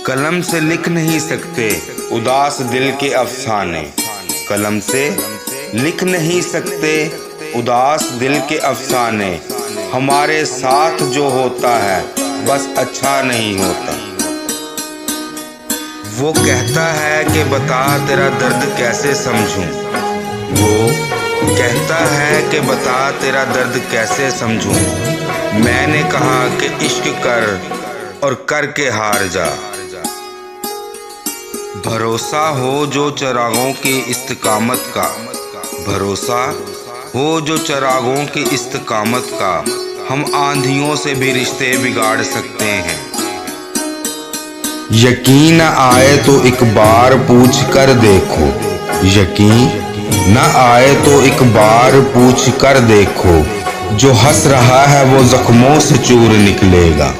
कलम से लिख नहीं सकते उदास दिल के अफसाने। कलम से लिख नहीं सकते उदास दिल के अफसाने। हमारे साथ जो होता है बस अच्छा नहीं होता। वो कहता है कि बता तेरा दर्द कैसे समझूं। वो कहता है कि बता तेरा दर्द कैसे समझूं। मैंने कहा कि इश्क कर और करके हार जा। भरोसा हो जो चिरागों की इस्तकामत का। भरोसा हो जो चिरागों की इस्तकामत का। हम आंधियों से भी रिश्ते बिगाड़ सकते हैं। यकीन न आए तो एक बार पूछ कर देखो। यकीन न आए तो एक बार पूछ कर देखो। जो हंस रहा है वो जख्मों से चूर निकलेगा।